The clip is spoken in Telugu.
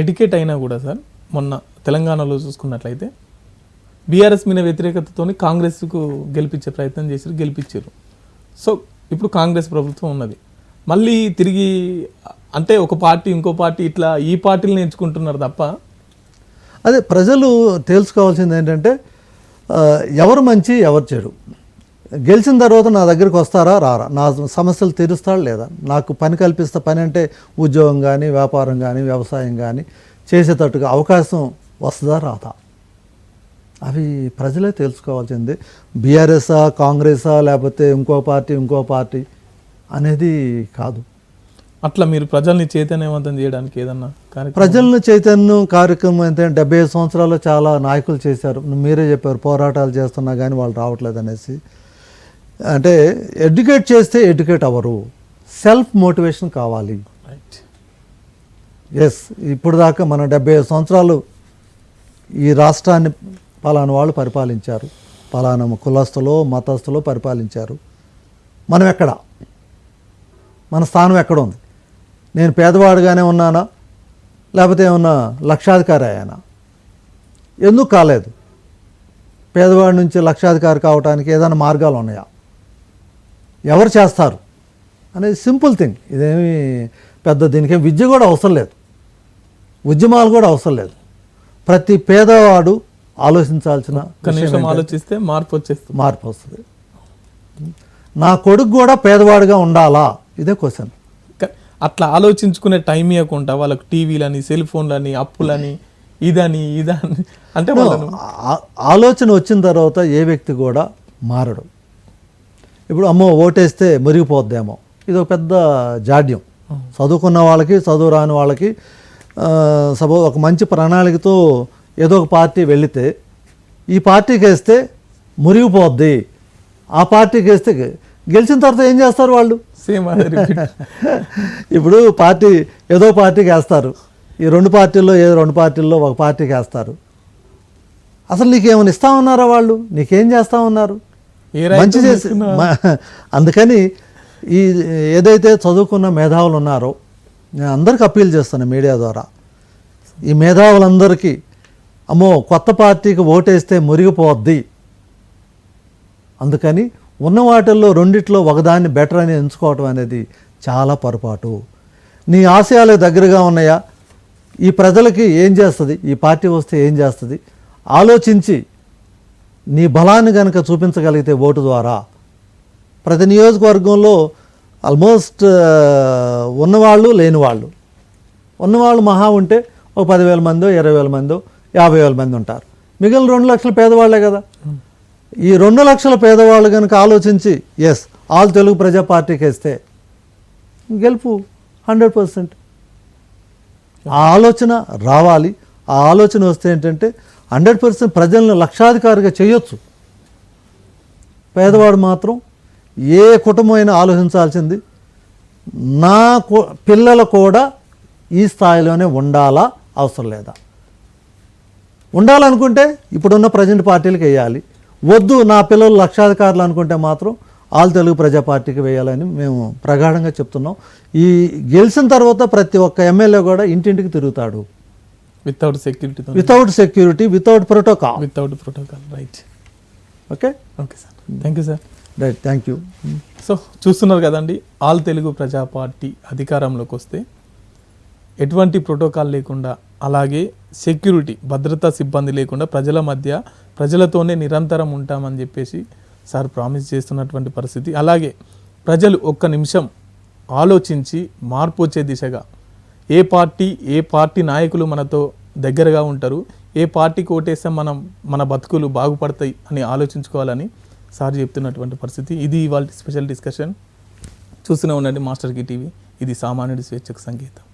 ఎడ్యుకేట్ అయినా కూడా సార్ మొన్న తెలంగాణలో చూసుకున్నట్లయితే బీఆర్ఎస్ మీద వ్యతిరేకతతో కాంగ్రెస్కు గెలిపించే ప్రయత్నం చేశారు, గెలిపించారు. సో ఇప్పుడు కాంగ్రెస్ ప్రభుత్వం ఉన్నది. మళ్ళీ తిరిగి అంటే ఒక పార్టీ ఇంకో పార్టీ ఇట్లా ఈ పార్టీలు ఎంచుకుంటున్నారు తప్ప. అదే ప్రజలు తెలుసుకోవాల్సింది ఏంటంటే ఎవరు మంచి ఎవరు చెడు. గెలిచిన తర్వాత నా దగ్గరికి వస్తారా రారా, నా సమస్యలు తీరుస్తాడా లేదా, నాకు పని కల్పిస్తా, పని అంటే ఉద్యోగం కానీ వ్యాపారం కానీ వ్యవసాయం కానీ చేసేటట్టుగా అవకాశం వస్తుందా రాదా, అవి ప్రజలే తెలుసుకోవాల్సింది. బీఆర్ఎస్ఆ కాంగ్రెసా లేకపోతే ఇంకో పార్టీ అనేది కాదు. అట్లా మీరు ప్రజల్ని చైతన్యవంతం చేయడానికి ఏదన్నా ప్రజలను చైతన్యం కార్యక్రమం అయితే 75 సంవత్సరాల్లో చాలా నాయకులు చేశారు. మీరే చెప్పారు పోరాటాలు చేస్తున్నా కానీ వాళ్ళు రావట్లేదు అనేసి. అంటే ఎడ్యుకేట్ చేస్తే ఎడ్యుకేట్ అవ్వరు, సెల్ఫ్ మోటివేషన్ కావాలి. ఎస్, ఇప్పుడు దాకా మనం 75 సంవత్సరాలు ఈ రాష్ట్రాన్ని పలానా వాళ్ళు పరిపాలించారు, పలానా కులస్తులో మతస్థులో పరిపాలించారు. మనం ఎక్కడ, మన స్థానం ఎక్కడ ఉంది? నేను పేదవాడిగానే ఉన్నానా లేకపోతే ఏమన్నా లక్షాధికారి అయ్యానా? ఎందుకు కాలేదు? పేదవాడి నుంచి లక్షాధికారి కావడానికి ఏదైనా మార్గాలు ఉన్నాయా? ఎవరు చేస్తారు అనేది సింపుల్ థింగ్. ఇదేమి పెద్ద దీనికేం విద్య కూడా అవసరం లేదు, ఉద్యమాలు కూడా అవసరం లేదు. ప్రతి పేదవాడు ఆలోచించాల్సిన కనీసం ఆలోచిస్తే మార్పు వస్తుంది. నా కొడుకు కూడా పేదవాడిగా ఉండాలా, ఇదే క్వశ్చన్. అట్లా ఆలోచించుకునే టైం ఇవ్వకుండా వాళ్ళకు టీవీలని సెల్ ఫోన్లని అప్పులని ఇదని అంటే ఆలోచన వచ్చిన తర్వాత ఏ వ్యక్తి కూడా మారడు. ఇప్పుడు అమ్మో ఓటేస్తే మురిగిపోద్దేమో, ఇది ఒక పెద్ద జాడ్యం. చదువుకున్న వాళ్ళకి చదువు రాని వాళ్ళకి సపోజ్ ఒక మంచి ప్రణాళికతో ఏదో ఒక పార్టీ వెళితే ఈ పార్టీకి వేస్తే మురిగిపోద్ది, ఆ పార్టీకి వేస్తే గెలిచిన తర్వాత ఏం చేస్తారు వాళ్ళు? సేమ్ ఇప్పుడు పార్టీ ఏదో పార్టీకి వేస్తారు, ఈ రెండు పార్టీల్లో ఒక పార్టీకి వేస్తారు. అసలు నీకేమైనా ఇస్తా ఉన్నారా వాళ్ళు? నీకేం చేస్తా ఉన్నారు? మంచి చేసి. అందుకని ఈ ఏదైతే చదువుకున్న మేధావులు ఉన్నారో నేను అందరికి అప్పీల్ చేస్తాను మీడియా ద్వారా, ఈ మేధావులందరికీ అమ్మో కొత్త పార్టీకి ఓటేస్తే మురిగిపోద్ది, అందుకని ఉన్న వాటిల్లో రెండిట్లో ఒకదాన్ని బెటర్ అని ఎంచుకోవటం అనేది చాలా పొరపాటు. నీ ఆశయాలకు దగ్గరగా ఉన్నాయా, ఈ ప్రజలకి ఏం చేస్తుంది, ఈ పార్టీ వస్తే ఏం చేస్తుంది ఆలోచించి నీ బలాన్ని కనుక చూపించగలిగితే ఓటు ద్వారా. ప్రతి నియోజకవర్గంలో ఆల్మోస్ట్ ఉన్నవాళ్ళు లేనివాళ్ళు, ఉన్నవాళ్ళు మహా ఉంటే ఒక 10,000 మందో 20,000 మందో 50,000 మంది ఉంటారు. మిగిలిన 2 లక్షల పేదవాళ్లే కదా. ఈ 2 లక్షల పేదవాళ్ళు కనుక ఆలోచించి ఎస్ ఆల్ తెలుగు ప్రజా పార్టీకి వేస్తే గెలుపు 100%. ఆ ఆలోచన రావాలి. ఆ ఆలోచన వస్తే ఏంటంటే 100% ప్రజలను లక్షాధికారిగా చేయొచ్చు. పేదవాడు మాత్రం ఏ కుటుంబమైనా ఆలోచించాల్సింది నా పిల్లలు కూడా ఈ స్థాయిలోనే ఉండాలా అవసరం లేదా. ఉండాలనుకుంటే ఇప్పుడున్న ప్రజెంట్ పార్టీలకు వేయాలి, వద్దు నా పిల్లలు లక్షాధికారులు అనుకుంటే మాత్రం ఆల్ తెలుగు ప్రజా పార్టీకి వేయాలని మేము ప్రగాఢంగా చెప్తున్నాం. ఈ గెలిచిన తర్వాత ప్రతి ఒక్క ఎమ్మెల్యే కూడా ఇంటింటికి తిరుగుతాడు, without security without protocol. Right. Okay sir, thank you sir. Right, thank you. So చూస్తున్నారు కదండి, ఆల్ తెలుగు ప్రజా పార్టీ అధికారంలోకి వస్తే ఎటువంటి ప్రోటోకాల్ లేకుండా, అలాగే సెక్యూరిటీ భద్రతా సిబ్బంది లేకుండా ప్రజల మధ్య ప్రజలతోనే నిరంతరం ఉంటామని చెప్పేసి సార్ ప్రామిస్ చేస్తున్నటువంటి పరిస్థితి. అలాగే ప్రజలు ఒక్క నిమిషం ఆలోచించి మార్పు వచ్చే దిశగా ఏ పార్టీ నాయకులు మనతో దగ్గరగా ఉంటారు, ఏ పార్టీకి ఓటేస్తే మన బతుకులు బాగుపడతాయి అని ఆలోచించుకోవాలని సార్ చెప్తున్నటువంటి పరిస్థితి. ఇది ఇవాళ స్పెషల్ డిస్కషన్. చూస్తూనే ఉండండి మాస్టర్ కి టీవీ. ఇది సామాన్యుడి స్వేచ్ఛకు సంగీతం.